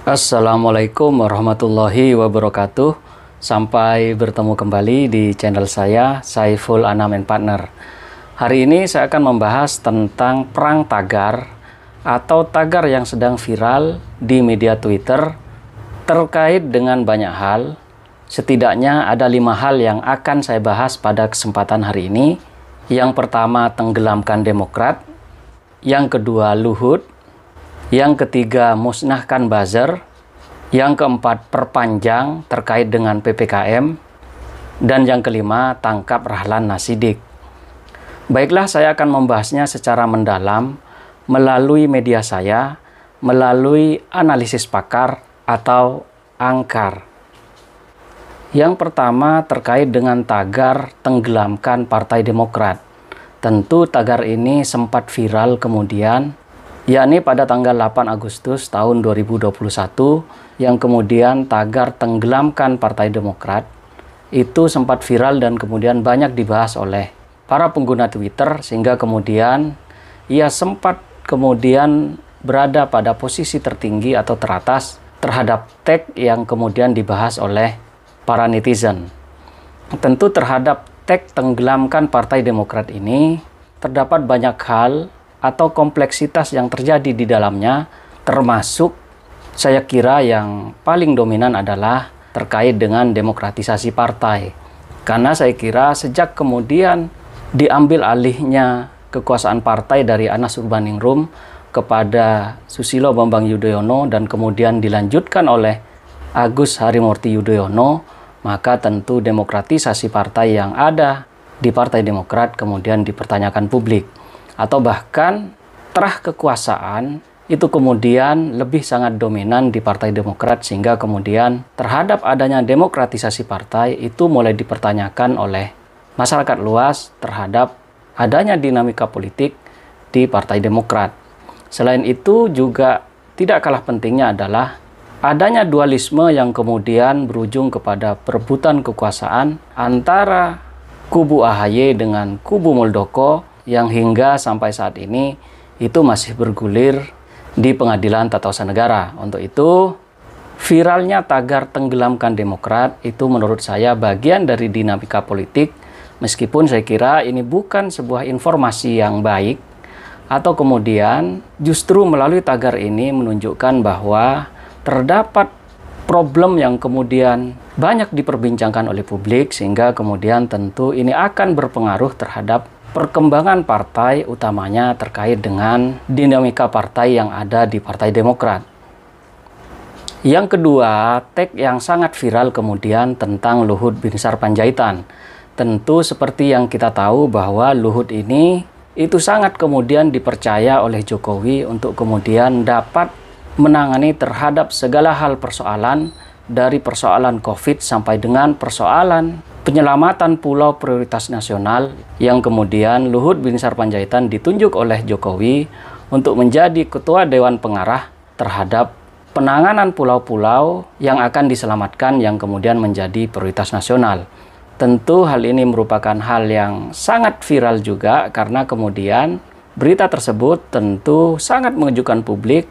Assalamualaikum warahmatullahi wabarakatuh. Sampai bertemu kembali di channel saya, Saiful Anam and Partner. Hari ini saya akan membahas tentang perang tagar atau tagar yang sedang viral di media Twitter terkait dengan banyak hal. Setidaknya ada 5 hal yang akan saya bahas pada kesempatan hari ini. Yang pertama, tenggelamkan Demokrat. Yang kedua, Luhut. Yang ketiga, musnahkan buzzer. Yang keempat, perpanjang terkait dengan PPKM. Dan yang kelima, tangkap Rahlan Nasidik. Baiklah, saya akan membahasnya secara mendalam melalui media saya, melalui analisis pakar atau angkar. Yang pertama terkait dengan tagar tenggelamkan Partai Demokrat. Tentu tagar ini sempat viral kemudian, yakni pada tanggal 8 Agustus tahun 2021, yang kemudian tagar tenggelamkan Partai Demokrat itu sempat viral dan kemudian banyak dibahas oleh para pengguna Twitter, sehingga kemudian ia sempat kemudian berada pada posisi tertinggi atau teratas terhadap tag yang kemudian dibahas oleh para netizen. Tentu terhadap tag tenggelamkan Partai Demokrat ini terdapat banyak hal atau kompleksitas yang terjadi di dalamnya, termasuk saya kira yang paling dominan adalah terkait dengan demokratisasi partai. Karena saya kira sejak kemudian diambil alihnya kekuasaan partai dari Anas Urbaningrum kepada Susilo Bambang Yudhoyono dan kemudian dilanjutkan oleh Agus Harimurti Yudhoyono, maka tentu demokratisasi partai yang ada di Partai Demokrat kemudian dipertanyakan publik. Atau bahkan terah kekuasaan itu kemudian lebih sangat dominan di Partai Demokrat, sehingga kemudian terhadap adanya demokratisasi partai itu mulai dipertanyakan oleh masyarakat luas terhadap adanya dinamika politik di Partai Demokrat. Selain itu juga tidak kalah pentingnya adalah adanya dualisme yang kemudian berujung kepada perebutan kekuasaan antara kubu AHY dengan kubu Muldoko, yang hingga sampai saat ini itu masih bergulir di Pengadilan Tata Usaha Negara. Untuk itu, viralnya tagar tenggelamkan Demokrat itu menurut saya bagian dari dinamika politik, meskipun saya kira ini bukan sebuah informasi yang baik, atau kemudian justru melalui tagar ini menunjukkan bahwa terdapat problem yang kemudian banyak diperbincangkan oleh publik, sehingga kemudian tentu ini akan berpengaruh terhadap perkembangan partai, utamanya terkait dengan dinamika partai yang ada di Partai Demokrat. Yang kedua, tag yang sangat viral kemudian tentang Luhut Binsar Panjaitan. Tentu seperti yang kita tahu bahwa Luhut ini itu sangat kemudian dipercaya oleh Jokowi untuk kemudian dapat menangani terhadap segala hal persoalan, dari persoalan COVID sampai dengan persoalan penyelamatan pulau prioritas nasional, yang kemudian Luhut Binsar Panjaitan ditunjuk oleh Jokowi untuk menjadi Ketua Dewan Pengarah terhadap penanganan pulau-pulau yang akan diselamatkan yang kemudian menjadi prioritas nasional. Tentu hal ini merupakan hal yang sangat viral juga, karena kemudian berita tersebut tentu sangat mengejutkan publik,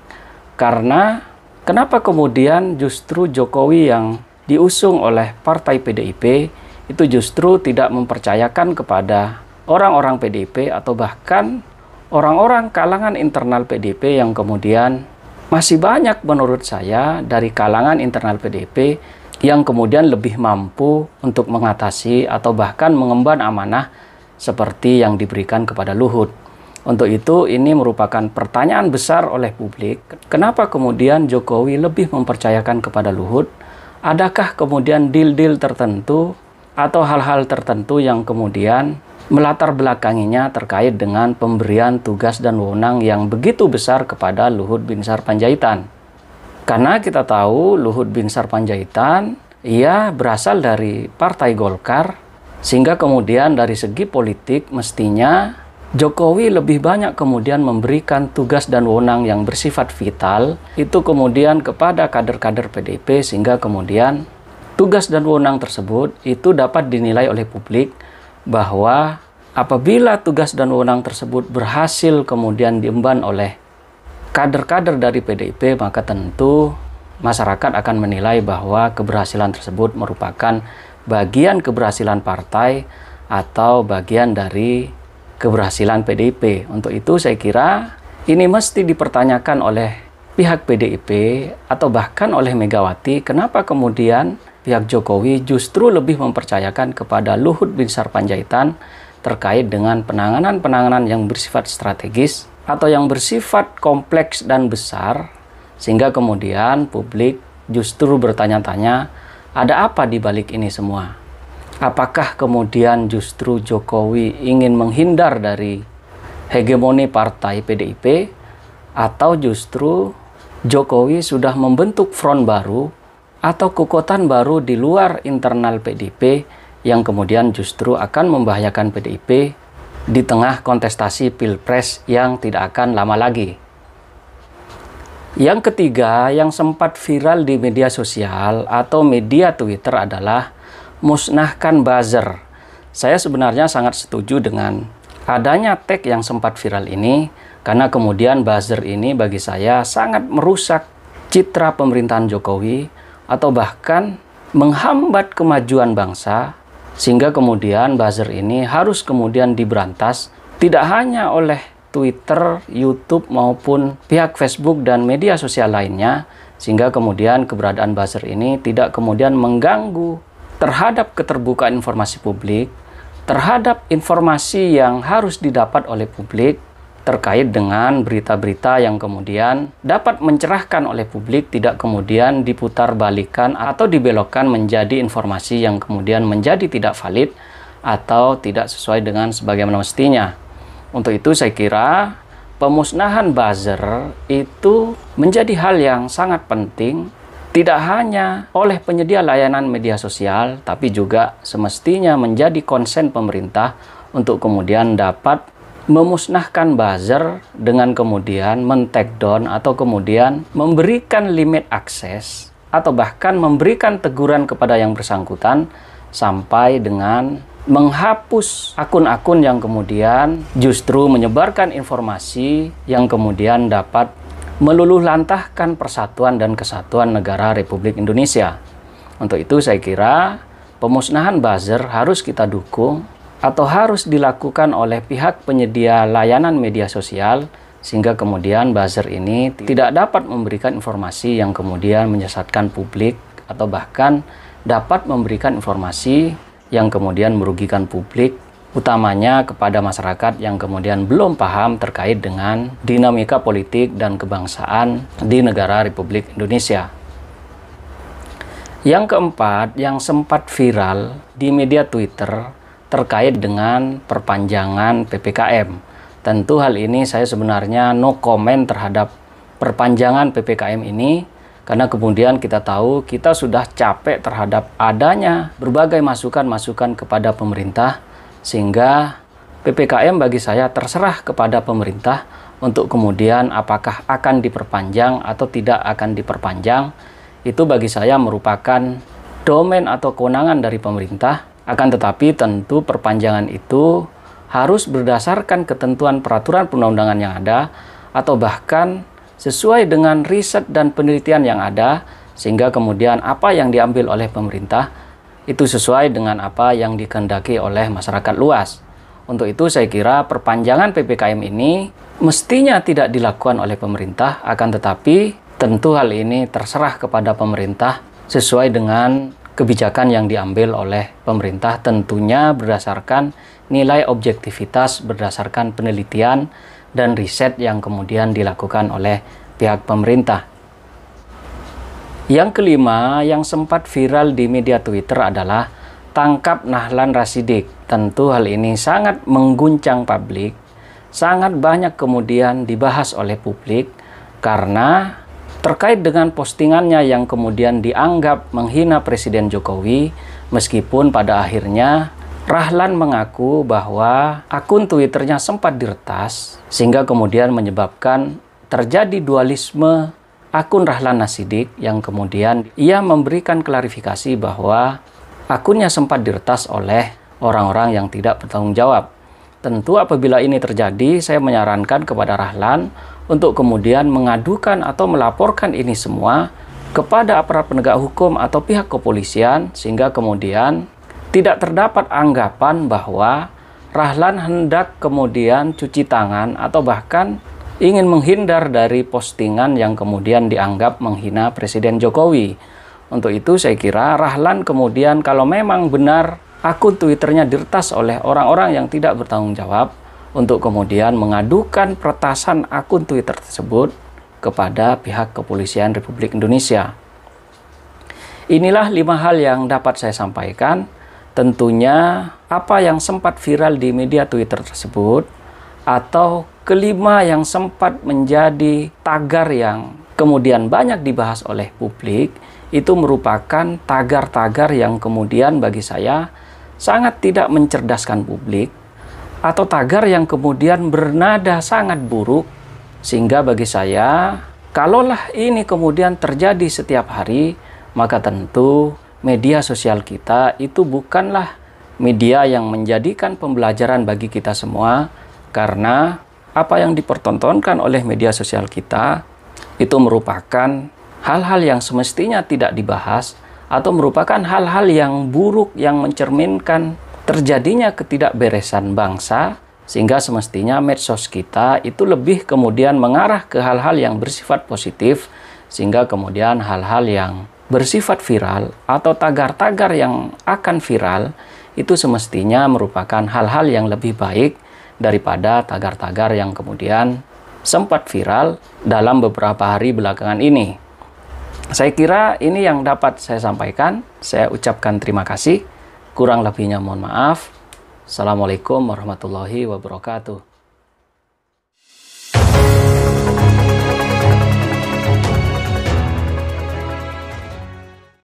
karena kenapa kemudian justru Jokowi yang diusung oleh partai PDIP itu justru tidak mempercayakan kepada orang-orang PDIP atau bahkan orang-orang kalangan internal PDIP yang kemudian masih banyak menurut saya dari kalangan internal PDIP yang kemudian lebih mampu untuk mengatasi atau bahkan mengemban amanah seperti yang diberikan kepada Luhut. Untuk itu ini merupakan pertanyaan besar oleh publik, kenapa kemudian Jokowi lebih mempercayakan kepada Luhut? Adakah kemudian deal-deal tertentu atau hal-hal tertentu yang kemudian melatar belakanginya terkait dengan pemberian tugas dan wewenang yang begitu besar kepada Luhut Binsar Panjaitan? Karena kita tahu Luhut Binsar Panjaitan ia berasal dari Partai Golkar, sehingga kemudian dari segi politik mestinya Jokowi lebih banyak kemudian memberikan tugas dan wewenang yang bersifat vital itu kemudian kepada kader-kader PDIP, sehingga kemudian tugas dan wewenang tersebut itu dapat dinilai oleh publik bahwa apabila tugas dan wewenang tersebut berhasil kemudian diemban oleh kader-kader dari PDIP, maka tentu masyarakat akan menilai bahwa keberhasilan tersebut merupakan bagian keberhasilan partai atau bagian dari keberhasilan PDIP. Untuk itu saya kira ini mesti dipertanyakan oleh pihak PDIP atau bahkan oleh Megawati, kenapa kemudian pihak Jokowi justru lebih mempercayakan kepada Luhut Binsar Panjaitan terkait dengan penanganan-penanganan yang bersifat strategis atau yang bersifat kompleks dan besar, sehingga kemudian publik justru bertanya-tanya, ada apa di balik ini semua? Apakah kemudian justru Jokowi ingin menghindar dari hegemoni partai PDIP, atau justru Jokowi sudah membentuk front baru atau kekuatan baru di luar internal PDIP yang kemudian justru akan membahayakan PDIP di tengah kontestasi Pilpres yang tidak akan lama lagi. Yang ketiga yang sempat viral di media sosial atau media Twitter adalah musnahkan buzzer. Saya sebenarnya sangat setuju dengan adanya tag yang sempat viral ini, karena kemudian buzzer ini bagi saya sangat merusak citra pemerintahan Jokowi atau bahkan menghambat kemajuan bangsa, sehingga kemudian buzzer ini harus kemudian diberantas tidak hanya oleh Twitter, YouTube maupun pihak Facebook dan media sosial lainnya, sehingga kemudian keberadaan buzzer ini tidak kemudian mengganggu terhadap keterbukaan informasi publik, terhadap informasi yang harus didapat oleh publik terkait dengan berita-berita yang kemudian dapat mencerahkan oleh publik, tidak kemudian diputarbalikkan atau dibelokkan menjadi informasi yang kemudian menjadi tidak valid atau tidak sesuai dengan sebagaimana mestinya. Untuk itu saya kira pemusnahan buzzer itu menjadi hal yang sangat penting, tidak hanya oleh penyedia layanan media sosial, tapi juga semestinya menjadi konsen pemerintah untuk kemudian dapat memusnahkan buzzer dengan kemudian men-take down atau kemudian memberikan limit akses atau bahkan memberikan teguran kepada yang bersangkutan sampai dengan menghapus akun-akun yang kemudian justru menyebarkan informasi yang kemudian dapat meluluhlantahkan persatuan dan kesatuan negara Republik Indonesia. Untuk itu saya kira pemusnahan buzzer harus kita dukung atau harus dilakukan oleh pihak penyedia layanan media sosial, sehingga kemudian buzzer ini tidak dapat memberikan informasi yang kemudian menyesatkan publik atau bahkan dapat memberikan informasi yang kemudian merugikan publik, utamanya kepada masyarakat yang kemudian belum paham terkait dengan dinamika politik dan kebangsaan di negara Republik Indonesia. Yang keempat yang sempat viral di media Twitter terkait dengan perpanjangan PPKM. Tentu hal ini saya sebenarnya no comment terhadap perpanjangan PPKM ini, karena kemudian kita tahu kita sudah capek terhadap adanya berbagai masukan-masukan kepada pemerintah, sehingga PPKM bagi saya terserah kepada pemerintah untuk kemudian apakah akan diperpanjang atau tidak akan diperpanjang. Itu bagi saya merupakan domain atau kewenangan dari pemerintah. Akan tetapi tentu perpanjangan itu harus berdasarkan ketentuan peraturan perundang-undangan yang ada atau bahkan sesuai dengan riset dan penelitian yang ada, sehingga kemudian apa yang diambil oleh pemerintah itu sesuai dengan apa yang dikehendaki oleh masyarakat luas. Untuk itu saya kira perpanjangan PPKM ini mestinya tidak dilakukan oleh pemerintah, akan tetapi tentu hal ini terserah kepada pemerintah sesuai dengan kebijakan yang diambil oleh pemerintah, tentunya berdasarkan nilai objektivitas, berdasarkan penelitian dan riset yang kemudian dilakukan oleh pihak pemerintah. Yang kelima yang sempat viral di media Twitter adalah tangkap Dahlan Rasidik. Tentu hal ini sangat mengguncang publik, sangat banyak kemudian dibahas oleh publik karena terkait dengan postingannya yang kemudian dianggap menghina Presiden Jokowi, meskipun pada akhirnya Dahlan mengaku bahwa akun Twitternya sempat diretas, sehingga kemudian menyebabkan terjadi dualisme akun Dahlan Rasidik yang kemudian ia memberikan klarifikasi bahwa akunnya sempat diretas oleh orang-orang yang tidak bertanggung jawab. Tentu apabila ini terjadi, saya menyarankan kepada Dahlan untuk kemudian mengadukan atau melaporkan ini semua kepada aparat penegak hukum atau pihak kepolisian, sehingga kemudian tidak terdapat anggapan bahwa Rahlan hendak kemudian cuci tangan atau bahkan ingin menghindar dari postingan yang kemudian dianggap menghina Presiden Jokowi. Untuk itu saya kira Rahlan kemudian kalau memang benar akun Twitternya diretas oleh orang-orang yang tidak bertanggung jawab, untuk kemudian mengadukan peretasan akun Twitter tersebut kepada pihak kepolisian Republik Indonesia. Inilah 5 hal yang dapat saya sampaikan. Tentunya apa yang sempat viral di media Twitter tersebut, atau kelima yang sempat menjadi tagar yang kemudian banyak dibahas oleh publik, itu merupakan tagar-tagar yang kemudian bagi saya sangat tidak mencerdaskan publik, atau tagar yang kemudian bernada sangat buruk, sehingga bagi saya, kalaulah ini kemudian terjadi setiap hari, maka tentu media sosial kita itu bukanlah media yang menjadikan pembelajaran bagi kita semua, karena apa yang dipertontonkan oleh media sosial kita itu merupakan hal-hal yang semestinya tidak dibahas, atau merupakan hal-hal yang buruk yang mencerminkan terjadinya ketidakberesan bangsa, sehingga semestinya medsos kita itu lebih kemudian mengarah ke hal-hal yang bersifat positif, sehingga kemudian hal-hal yang bersifat viral atau tagar-tagar yang akan viral itu semestinya merupakan hal-hal yang lebih baik daripada tagar-tagar yang kemudian sempat viral dalam beberapa hari belakangan ini. Saya kira ini yang dapat saya sampaikan. Saya ucapkan terima kasih. Kurang lebihnya mohon maaf. Assalamualaikum warahmatullahi wabarakatuh.